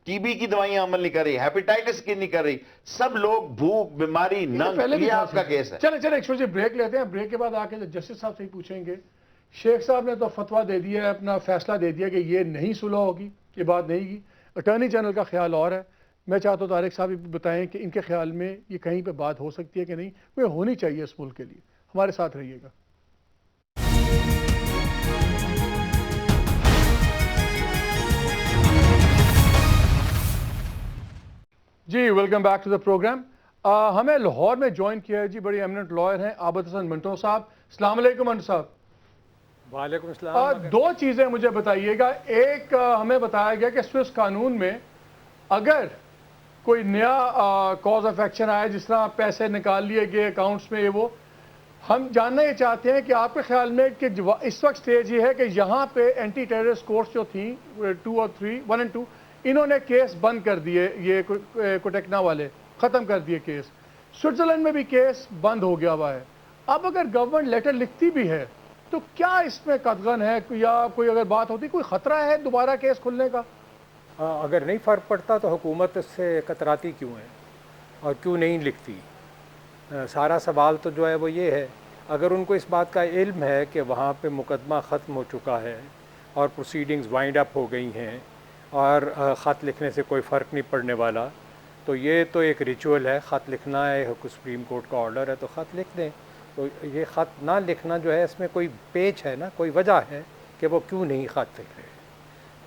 ٹی بی کی دوائیاں عمل نہیں کر رہی, ہیپیٹائٹس کی نہیں کر رہی, سب لوگ بھوک بیماری ننگ. یہ آپ کا کیس ہے. چلے ایک چھوٹی بریک لیتے ہیں, بریک کے بعد آ کے جسٹس صاحب سے ہی پوچھیں گے. شیخ صاحب نے تو فتویٰ دے دیا ہے, اپنا فیصلہ دے دیا کہ یہ نہیں صلح ہوگی, یہ بات نہیں کی. اٹارنی جنرل کا خیال اور ہے. میں چاہتا ہوں طارق صاحب بھی بتائیں کہ ان کے خیال میں یہ کہیں پہ بات ہو سکتی ہے کہ نہیں, وہ ہونی چاہیے اس ملک کے لیے. ہمارے ساتھ رہیے گا. جی welcome back to the programme. ہمیں لاہور میں جوائن کیا ہے جی بڑی ایمنٹ لائر ہیں عابد حسن منٹو صاحب. السلام علیکم منٹو صاحب. وعلیکم السلام. دو چیزیں مجھے بتائیے گا. ایک ہمیں بتایا گیا کہ سوئس قانون میں اگر کوئی نیا کاز آف ایکشن آیا, جس طرح پیسے نکال لیے گئے اکاؤنٹس میں, وہ ہم جاننا یہ چاہتے ہیں کہ آپ کے خیال میں کہ اس وقت سٹیج یہ ہے کہ یہاں پہ اینٹی ٹیررسٹ کورٹس جو تھیں 2 اور 3 1 اور 2 انہوں نے کیس بند کر دیے, یہ کوٹیکنا والے ختم کر دیے کیس. سوئٹزرلینڈ میں بھی کیس بند ہو گیا ہوا ہے. اب اگر گورنمنٹ لیٹر لکھتی بھی ہے تو کیا اس میں قدغن ہے, یا کوئی اگر بات ہوتی, کوئی خطرہ ہے دوبارہ کیس کھلنے کا؟ اگر نہیں فرق پڑتا تو حکومت اس سے کتراتی کیوں ہے اور کیوں نہیں لکھتی؟ سارا سوال تو جو ہے وہ یہ ہے, اگر ان کو اس بات کا علم ہے کہ وہاں پہ مقدمہ ختم ہو چکا ہے اور پروسیڈنگز وائنڈ اپ ہو گئی ہیں اور خط لکھنے سے کوئی فرق نہیں پڑنے والا, تو یہ تو ایک ریچول ہے, خط لکھنا ہے, سپریم کورٹ کا آرڈر ہے تو خط لکھ دیں. تو یہ خط نہ لکھنا جو ہے اس میں کوئی پیچ ہے نا, کوئی وجہ ہے کہ وہ کیوں نہیں خط لکھ رہے.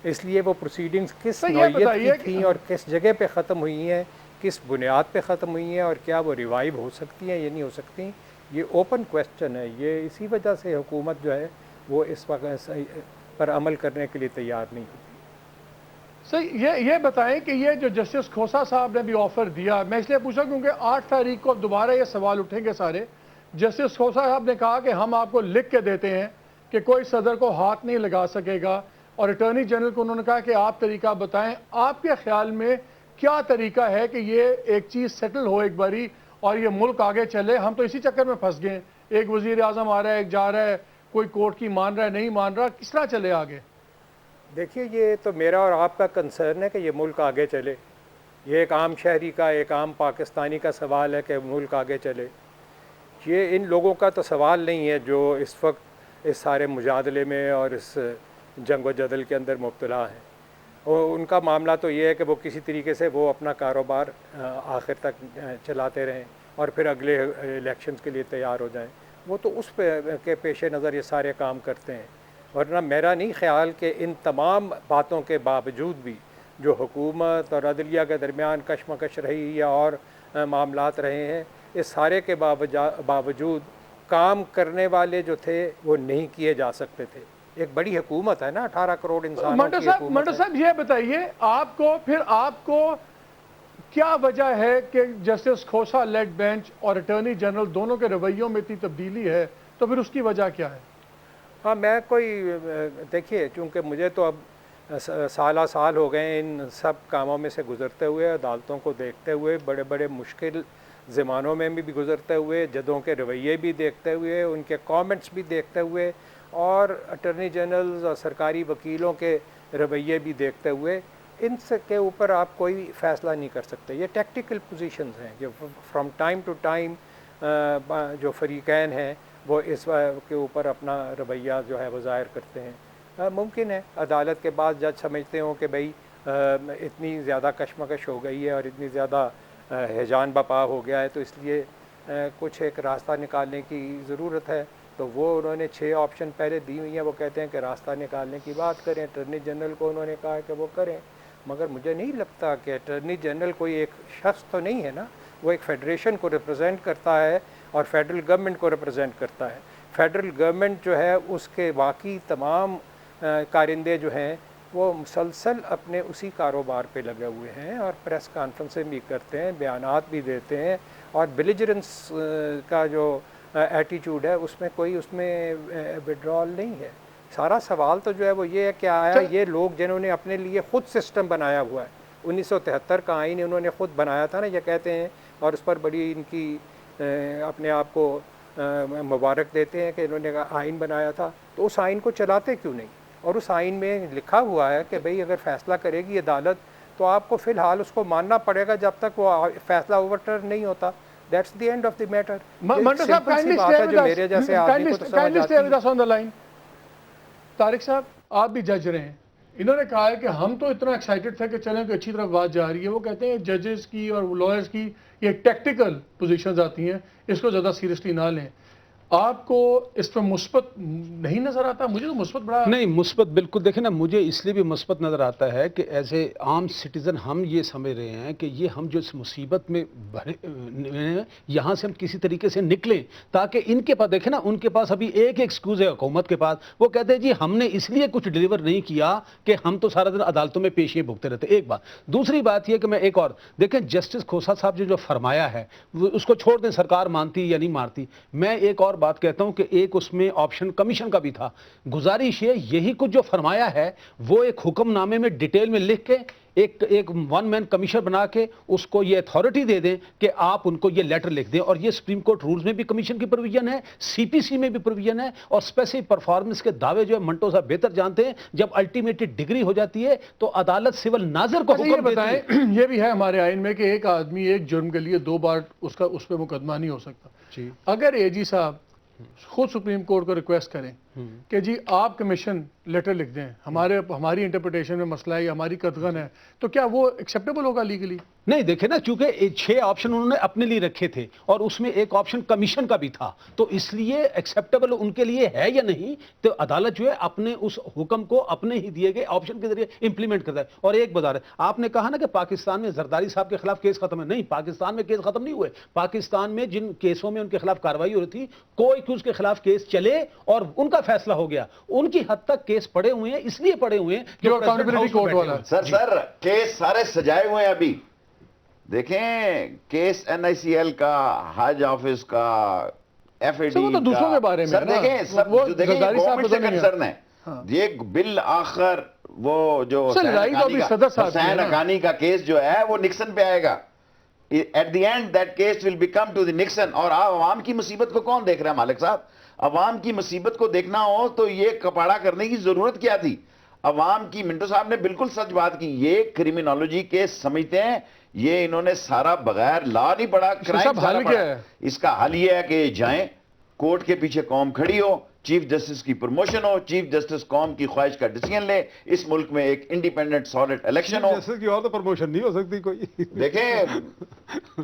اس لیے وہ پروسیڈنگز کس نوعیت کی تھیں اور کس جگہ پہ ختم ہوئی ہیں, کس بنیاد پہ ختم ہوئی ہیں, اور کیا وہ ریوائیو ہو سکتی ہیں یا نہیں ہو سکتی, یہ اوپن کویسچن ہے. یہ اسی وجہ سے حکومت جو ہے وہ اس وقت پر عمل کرنے کے لیے تیار نہیں ہوتی. صحیح. یہ بتائیں کہ یہ جو جسٹس کھوسا صاحب نے بھی آفر دیا, میں اس لیے پوچھا کیونکہ 8 تاریخ کو دوبارہ یہ سوال اٹھیں گے سارے. جسٹس کھوسا صاحب نے کہا کہ ہم آپ کو لکھ کے دیتے ہیں کہ کوئی صدر کو ہاتھ نہیں لگا سکے گا, اور اٹارنی جنرل کو انہوں نے کہا کہ آپ طریقہ بتائیں. آپ کے خیال میں کیا طریقہ ہے کہ یہ ایک چیز سیٹل ہو ایک باری اور یہ ملک آگے چلے؟ ہم تو اسی چکر میں پھنس گئے ہیں, ایک وزیر اعظم آ رہا ہے, ایک جا رہا ہے, کوئی کورٹ کی مان رہا ہے, نہیں مان رہا, کس طرح چلے آگے؟ دیکھیے یہ تو میرا اور آپ کا کنسرن ہے کہ یہ ملک آگے چلے. یہ ایک عام شہری کا, ایک عام پاکستانی کا سوال ہے کہ ملک آگے چلے. یہ ان لوگوں کا تو سوال نہیں ہے جو اس وقت اس سارے مجادلے میں اور اس جنگ و جدل کے اندر مبتلا ہیں. اور ان کا معاملہ تو یہ ہے کہ وہ کسی طریقے سے وہ اپنا کاروبار آخر تک چلاتے رہیں اور پھر اگلے الیکشنز کے لیے تیار ہو جائیں. وہ تو اس کے پیش نظر یہ سارے کام کرتے ہیں. ورنہ میرا نہیں خیال کہ ان تمام باتوں کے باوجود بھی جو حکومت اور عدلیہ کے درمیان کشمکش رہی یا اور معاملات رہے ہیں, اس سارے کے باوجود کام کرنے والے جو تھے وہ نہیں کیے جا سکتے تھے. ایک بڑی حکومت ہے نا, 18 کروڑ انسانوں کی حکومت ہے. منٹو صاحب یہ بتائیے آپ کو کیا وجہ ہے کہ جسٹس کھوسا لیڈ بینچ اور اٹارنی جنرل دونوں کے رویوں میں اتنی تبدیلی ہے, تو پھر اس کی وجہ کیا ہے؟ ہاں میں دیکھیے چونکہ مجھے تو اب سالہ سال ہو گئے ان سب کاموں میں سے گزرتے ہوئے, عدالتوں کو دیکھتے ہوئے, بڑے بڑے مشکل زمانوں میں بھی گزرتے ہوئے, ججوں کے رویے بھی دیکھتے ہوئے, ان کے کامنٹس بھی دیکھتے ہوئے, اور اٹارنی جنرلز اور سرکاری وکیلوں کے رویے بھی دیکھتے ہوئے, ان سے کے اوپر آپ کوئی فیصلہ نہیں کر سکتے. یہ ٹیکٹیکل پوزیشنز ہیں جو فرام ٹائم ٹو ٹائم جو فریقین ہیں وہ اس کے اوپر اپنا رویہ جو ہے وہ ظاہر کرتے ہیں. ممکن ہے عدالت کے بعد جج سمجھتے ہوں کہ بھئی اتنی زیادہ کشمکش ہو گئی ہے اور اتنی زیادہ ہیجان بپا ہو گیا ہے, تو اس لیے کچھ ایک راستہ نکالنے کی ضرورت ہے. تو وہ انہوں نے 6 آپشن پہلے دی ہوئی ہیں, وہ کہتے ہیں کہ راستہ نکالنے کی بات کریں. اٹارنی جنرل کو انہوں نے کہا کہ وہ کریں, مگر مجھے نہیں لگتا کہ اٹارنی جنرل کوئی ایک شخص تو نہیں ہے نا, وہ ایک فیڈریشن کو ریپرزینٹ کرتا ہے اور فیڈرل گورنمنٹ کو ریپرزینٹ کرتا ہے. فیڈرل گورنمنٹ جو ہے اس کے باقی تمام کارندے جو ہیں وہ مسلسل اپنے اسی کاروبار پہ لگے ہوئے ہیں اور پریس کانفرنسیں بھی کرتے ہیں, بیانات بھی دیتے ہیں, اور بیلیجرنس کا جو ایٹیچیوڈ ہے اس میں وڈرال نہیں ہے. سارا سوال تو جو ہے وہ یہ ہے کہ آیا یہ لوگ جنہوں نے اپنے لیے خود سسٹم بنایا ہوا ہے, 1973 کا آئین انہوں نے خود بنایا تھا نا، یہ کہتے ہیں، اور اس پر بڑی ان کی اپنے آپ کو مبارک دیتے ہیں کہ انہوں نے آئین بنایا تھا، تو اس آئین کو چلاتے کیوں نہیں؟ اور اس آئین میں لکھا ہوا ہے کہ بھئی اگر فیصلہ کرے گی عدالت تو آپ کو فی الحال اس کو ماننا پڑے گا جب تک وہ فیصلہ اوورٹرن نہیں ہوتا. That's the end of the matter. Manto صاحب میرے جیسے آدمی کو تو سمجھ آتی ہے. طارق صاحب آپ بھی جج رہے ہیں، انہوں نے کہا ہے کہ ہم تو اتنا ایکسائٹڈ تھے کہ چلیں کہ اچھی طرف بات جا رہی ہے. وہ کہتے ہیں ججز کی اور لائرز کی یہ ٹیکٹیکل پوزیشنز آتی ہیں، اس کو زیادہ سیریسلی نہ لیں. آپ کو اس پر مثبت نہیں نظر آتا؟ مجھے تو مثبت بڑا نہیں، مثبت بالکل. دیکھیں نا، مجھے اس لیے بھی مثبت نظر آتا ہے کہ ایز اے عام سٹیزن ہم یہ سمجھ رہے ہیں کہ یہ ہم جو اس مصیبت میں یہاں سے ہم کسی طریقے سے نکلیں، تاکہ ان کے پاس، دیکھیں نا، ان کے پاس ابھی ایک ایکسکیوز ہے حکومت کے پاس. وہ کہتے ہیں جی ہم نے اس لیے کچھ ڈیلیور نہیں کیا کہ ہم تو سارا دن عدالتوں میں پیشیاں بھگتے رہتے. ایک بات. دوسری بات یہ کہ میں ایک اور دیکھیں، جسٹس کھوسا صاحب جو فرمایا ہے اس کو چھوڑ دیں، سرکار مانتی یا نہیں مانتی. میں ایک اور بات کہتا ہوں کہ ایک اس میں آپشن کمیشن کا بھی تھا. گزارش ہے یہی کچھ جو فرمایا ہے وہ ایک حکم نامے میں ڈیٹیل میں لکھ کے ایک ون مین کمیشن بنا کے اس کو یہ اتھارٹی دے دیں کہ آپ ان کو یہ لیٹر لکھ دیں. اور یہ سپریم کورٹ رولز میں بھی کمیشن کی پروویژن ہے، سی پی سی میں بھی پروویژن ہے. اور اسپیسیفک پرفارمنس کے دعوے جو ہے منٹو صاحب بہتر جانتے ہیں، جب الٹیمیٹلی ڈگری ہو جاتی ہے تو عدالت سول ناظر کو حکم دیتی ہے. یہ بھی ہے ہمارے آئین میں کہ ایک آدمی ایک جرم کے لیے 2 بار اس پہ مقدمہ نہیں ہو سکتا. اگر اے جی صاحب خود سپریم کورٹ کو ریکویسٹ کریں کہ جی آپ کمیشن لیٹر لکھ دیں، ہماری انٹرپریٹیشن میں مسئلہ ہے، ہماری قدغن ہے، تو کیا وہ ایکسیپٹیبل ہوگا لیگلی؟ نہیں، دیکھیں نا، چونکہ 6 آپشن انہوں نے اپنے لیے رکھے تھے اور اس میں ایک آپشن کمیشن کا بھی تھا، تو اس لیے ایکسیپٹیبل ان کے لیے ہے یا نہیں، تو عدالت جو ہے اپنے اس حکم کو اپنے ہی دیے گئے آپشن کے ذریعے امپلیمنٹ کرتا ہے. اور ایک بتا رہے، آپ نے کہا نا کہ پاکستان میں زرداری صاحب کے خلاف کیس ختم ہے. نہیں، پاکستان میں کیس ختم نہیں ہوئے. پاکستان میں جن کیسوں میں ان کے خلاف کارروائی ہو رہی تھی، کوئی کچھ کے خلاف کیس چلے اور ان کا فیصلہ ہو گیا. ان کی حد تک کیس پڑے ہوئے ہیں، اس لیے پڑے ہوئے ہیں جو اکاؤنٹیبلٹی کورٹ والا. سر کیس سارے سجائے ہوئے ہیں. ابھی دیکھیں کیس این آئی سی ایل کا، حج آفس کا، ایف اے ڈی کا، دوسروں کے بارے میں سر دیکھیں سب گورنمنٹ سے کنسرن ہے. یہ بالآخر وہ جو حسین حقانی کا کیس جو ہے وہ نکسن پہ آئے گا. At the end that case will become to the Nixon. اور عوام کی مصیبت کو کون دیکھ رہا ہے مالک صاحب؟ عوام کی مصیبت کو دیکھنا ہو تو یہ کپاڑا کرنے کی ضرورت کیا تھی؟ عوام کی، منٹو صاحب نے بالکل سچ بات کی، یہ کرمینالوجی کیس سمجھتے ہیں، یہ انہوں نے سارا بغیر لا نہیں پڑا، کرائم سارا پڑا. اس کا حل یہ ہے کہ جائیں کورٹ کے پیچھے قوم کھڑی ہو، چیف جسٹس کی پروموشن ہو، چیف جسٹس قوم کی خواہش کا ڈیسیژن لے، اس ملک میں ایک انڈیپینڈنٹ سالڈ الیکشن ہو. جسٹس کی اور تو پروموشن نہیں ہو سکتی کوئی، دیکھیں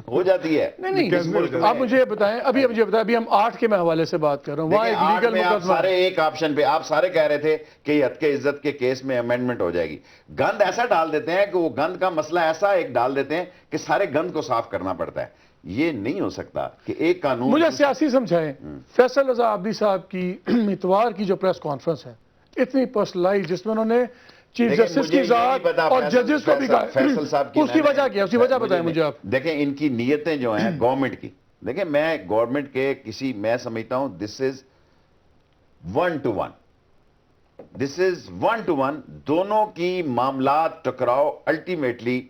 ہو جاتی ہے. نہیں، آپ مجھے بتائیں، ابھی ہم 8 کے میں حوالے سے بات کر رہا ہوں. وہاں ایک لیگل مقدمہ سارے ایک آپشن پہ آپ سارے کہہ رہے تھے کہ یہ حد کے عزت کے کیس میں امینڈمنٹ ہو جائے گی. گند ایسا ڈال دیتے ہیں کہ وہ گند کا مسئلہ ایسا ایک ڈال دیتے ہیں کہ سارے گند کو صاف کرنا پڑتا ہے. یہ نہیں ہو سکتا کہ ایک قانون. مجھے سیاسی سمجھائیں. فیصل رضا عابدی صاحب کی اتوار کی جو پریس کانفرنس ہے اتنی پرسنلائز، جس میں انہوں نے چیف جسٹس کی ذات اور ججز کو بھی کہا، فیصل صاحب کی اس کی وجہ کیا، اس کی وجہ بتائیں مجھے آپ. دیکھیں ان کی نیتیں جو ہیں گورنمنٹ کی، دیکھیں میں گورنمنٹ کے میں سمجھتا ہوں دس از 1 to 1. This is 1 to 1. دونوں کی معاملات ٹکراؤ الٹیمیٹلی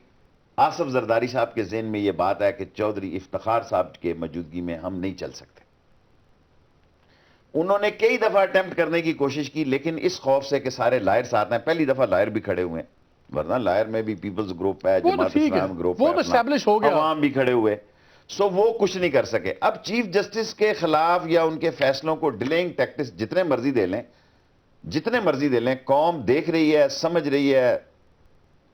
آصف زرداری صاحب کے ذہن میں یہ بات ہے کہ چودھری افتخار صاحب کے موجودگی میں ہم نہیں چل سکتے. انہوں نے کئی دفعہ اٹیمپٹ کرنے کی کوشش کی، لیکن اس خوف سے کہ سارے لائر ساتھ ہیں، پہلی دفعہ لائر بھی کھڑے ہوئے ہیں، ورنہ لائر میں بھی پیپلز گروپ ہے، جماعت اسلام گروپ ہے، وہ اسٹیبلش ہو گیا، عوام بھی کھڑے ہوئے. سو وہ کچھ نہیں کر سکے. اب چیف جسٹس کے خلاف یا ان کے فیصلوں کو ڈیلیئنگ ٹیکٹکس جتنے مرضی دے لیں، قوم دیکھ رہی ہے، سمجھ رہی ہے،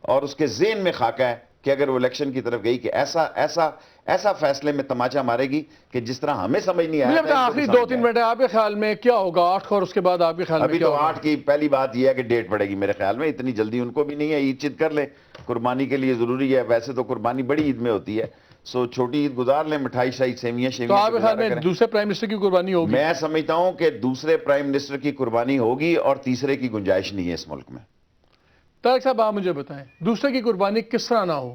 اور اس کے ذہن میں خاکہ ہے کہ اگر وہ الیکشن کی طرف گئی کہ ایسا فیصلے میں تماچا مارے گی کہ جس طرح ہمیں سمجھ نہیں آیا. آخری 2-3 منٹ آپ کے خیال میں کیا ہوگا 8 کو، اور اس کے بعد آپ کے خیال میں ابھی تو 8 کی پہلی بات یہ ہے کہ ڈیٹ پڑے گی میرے خیال میں. اتنی جلدی ان کو بھی نہیں ہے، عید چید کر لیں، قربانی کے لیے ضروری ہے. ویسے تو قربانی بڑی عید میں ہوتی ہے، سو چھوٹی عید گزار لیں، مٹھائی شائی سیویاں. تو آپ کے خیال میں دوسرے پرائم منسٹر کی قربانی ہوگی؟ میں سمجھتا ہوں کہ دوسرے پرائم منسٹر کی قربانی ہوگی اور تیسرے کی گنجائش نہیں ہے اس ملک میں. طارق صاحب آپ مجھے بتائیں دوسرے کی قربانی کس طرح نہ ہو؟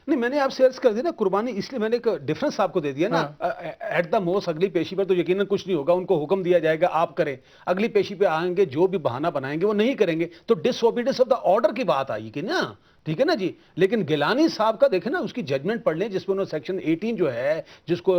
نہیں، میں نے آپ سے عرض کر دی نا قربانی، اس لیے میں نے ایک ڈیفرنس آپ کو دے دیا نا. ایٹ دا موسٹ اگلی پیشی پر تو یقیناً کچھ نہیں ہوگا، ان کو حکم دیا جائے گا آپ کریں. اگلی پیشی پہ آئیں گے جو بھی بہانہ بنائیں گے وہ نہیں کریں گے، تو ڈس اوبیڈینس آف دا آرڈر کی بات آئی کہ نا ٹھیک ہے نا جی. لیکن گیلانی صاحب کا دیکھیں نا اس کی ججمنٹ پڑھ لیں جس میں انہوں نے سیکشن 18 جو ہے جس کو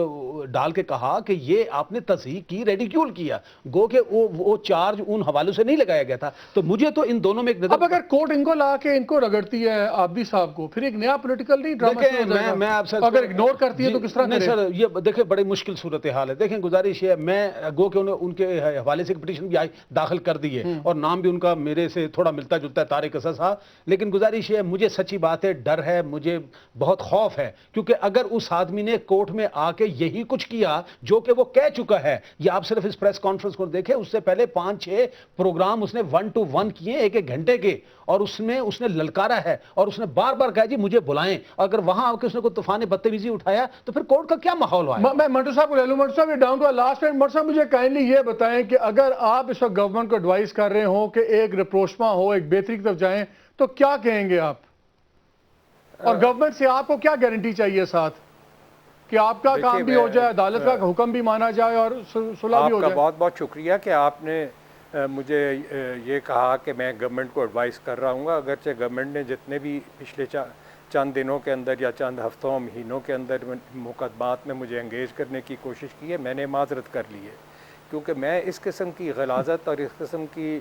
ڈال کے کہا کہ یہ آپ نے تصحیح کی, ریڈیکیول کیا, گو کہ وہ چارج ان حوالوں سے نہیں لگایا گیا تھا. تو مجھے تو ان دونوں میں ایک نظر, اب اگر کورٹ ان کو لا کے ان کو رگڑتی ہے عابدی صاحب کو, پھر ایک نیا پولیٹیکل نہیں ڈرامہ شروع ہو جائے گا. میں آپ سے اگر اگنور کرتی ہے تو کس طرح نہیں کرے؟ سر, یہ دیکھیں بڑی مشکل صورتحال ہے. دیکھیں گزارش ہے, میں گو کہ ان کے حوالے سے پٹیشن بھی داخل کر دی ہے اور نام بھی ان کا میرے سے تھوڑا ملتا جلتا ہے, طارق اسد صاحب. لیکن گزارش ہے, مجھے سچی بات ہے ڈر ہے, مجھے بہت خوف ہے, کیونکہ اگر اس آدمی نے کورٹ میں آ کے یہی کچھ کیا جو کہ وہ کہہ چکا ہے, یہ آپ صرف اس پریس کانفرنس کو دیکھیں, اس سے پہلے 5-6 پروگرام اس نے 1 to 1 کیے 1 گھنٹے کے, اور اس نے للکارا ہے اور اس نے بار بار کہا جی مجھے بلائیں. اگر وہاں آ کے اس نے کوئی طوفان بدتمیزی اٹھایا تو پھر کورٹ کا کیا ماحول ہوا ہے؟ میں منٹو صاحب کو لے لوں. منٹو صاحب یہ down to last minute. Manto صاحب مجھے کائنڈلی یہ بتائیں کہ اگر آپ اس وقت گورنمنٹ کو ایڈوائز کر رہے ہوں کہ ایک ریپروشما ہو, ایک بہتری کی طرف جائیں, تو کیا کہیں گے آپ؟ اور گورنمنٹ سے آپ کو کیا گارنٹی چاہیے ساتھ کہ آپ کا کام بھی ہو جائے, عدالت کا حکم بھی مانا جائے اور صلح بھی ہو آپ کا جائے؟ بہت بہت شکریہ کہ آپ نے مجھے یہ کہا کہ میں گورنمنٹ کو ایڈوائز کر رہا ہوں. اگرچہ گورنمنٹ نے جتنے بھی پچھلے چند دنوں کے اندر یا چند ہفتوں مہینوں کے اندر مقدمات میں مجھے انگیج کرنے کی کوشش کی ہے, میں نے معذرت کر لی ہے, کیونکہ میں اس قسم کی غلاظت اور اس قسم کی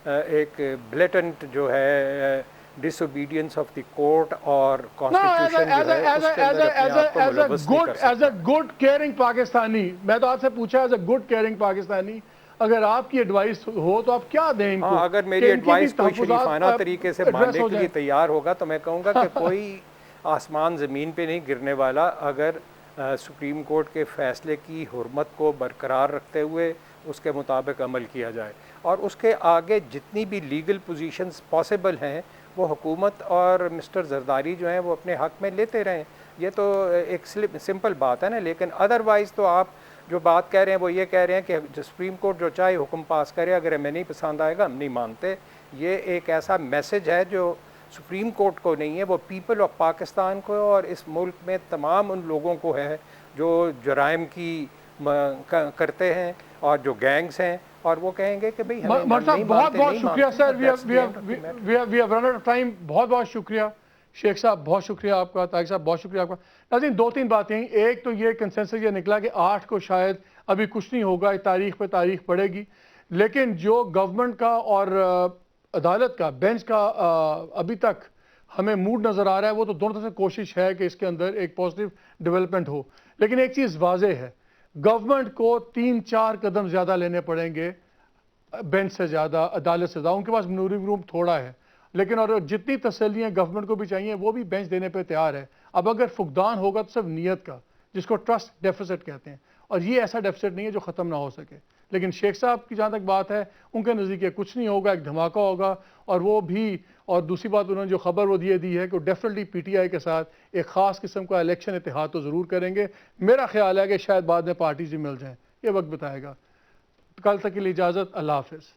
ایک بلیٹنٹ جو ہے ڈس اوبیڈینس آف دی کورٹ اور کانسٹیٹیوشن جو ہے اس کے اندر اپنے آپ کو ملوث نہیں کر سکتا. As a good caring Pakistani, میں تو آپ سے پوچھا as a good caring Pakistani, اگر آپ کی ایڈوائس ہو تو آپ کیا دیں ان کو؟ ہاں, اگر میری ایڈوائس کوئی شریفانہ طریقے سے ماننے کے لیے تیار ہوگا تو میں کہوں گا کہ کوئی آسمان زمین پہ نہیں گرنے والا اگر سپریم کورٹ کے فیصلے کی حرمت کو برقرار رکھتے ہوئے اس کے مطابق عمل کیا جائے, اور اس کے آگے جتنی بھی لیگل پوزیشنز پاسبل ہیں وہ حکومت اور مسٹر زرداری جو ہیں وہ اپنے حق میں لیتے رہیں. یہ تو ایک سمپل بات ہے نا. لیکن ادروائز تو آپ جو بات کہہ رہے ہیں وہ یہ کہہ رہے ہیں کہ سپریم کورٹ جو چاہے حکم پاس کرے, اگر ہمیں نہیں پسند آئے گا ہم نہیں مانتے. یہ ایک ایسا میسج ہے جو سپریم کورٹ کو نہیں ہے, وہ پیپل آف پاکستان کو اور اس ملک میں تمام ان لوگوں کو ہے جو جرائم کی کرتے ہیں اور جو گینگز ہیں, اور وہ کہیں گے کہ بھئی ہمیں نہیں بہت مانتے, بہت نہیں شکریہ مانتے. Sir. That's the end of the matter. We have run out of time. بہت بہت شکریہ شیخ صاحب, بہت شکریہ آپ کا. طارق صاحب بہت شکریہ آپ کا. ناظرین 2-3 باتیں, ایک تو یہ کنسنسس یہ نکلا کہ 8 کو شاید ابھی کچھ نہیں ہوگا, تاریخ پہ تاریخ پڑے گی, لیکن جو گورنمنٹ کا اور عدالت کا بینچ کا ابھی تک ہمیں موڈ نظر آ رہا ہے وہ تو دونوں طرف سے کوشش ہے کہ اس کے اندر ایک پازیٹیو ڈیولپمنٹ ہو. لیکن ایک چیز واضح ہے, گورنمنٹ کو 3-4 قدم زیادہ لینے پڑیں گے بینچ سے زیادہ, عدالت سے زیادہ. ان کے پاس منورنگ روم تھوڑا ہے, لیکن اور جتنی تسلیاں گورنمنٹ کو بھی چاہیے وہ بھی بینچ دینے پہ تیار ہے. اب اگر فقدان ہوگا تو صرف نیت کا, جس کو ٹرسٹ ڈیفیسٹ کہتے ہیں, اور یہ ایسا ڈیفیسٹ نہیں ہے جو ختم نہ ہو سکے. لیکن شیخ صاحب کی جہاں تک بات ہے, ان کے نزدیک کچھ نہیں ہوگا, ایک دھماکہ ہوگا, اور وہ بھی, اور دوسری بات انہوں نے جو خبر وہ دی ہے کہ وہ ڈیفینیٹلی پی ٹی آئی کے ساتھ ایک خاص قسم کا الیکشن اتحاد تو ضرور کریں گے. میرا خیال ہے کہ شاید بعد میں پارٹیز بھی مل جائیں, یہ وقت بتائے گا. کل تک کے لیے اجازت, اللہ حافظ.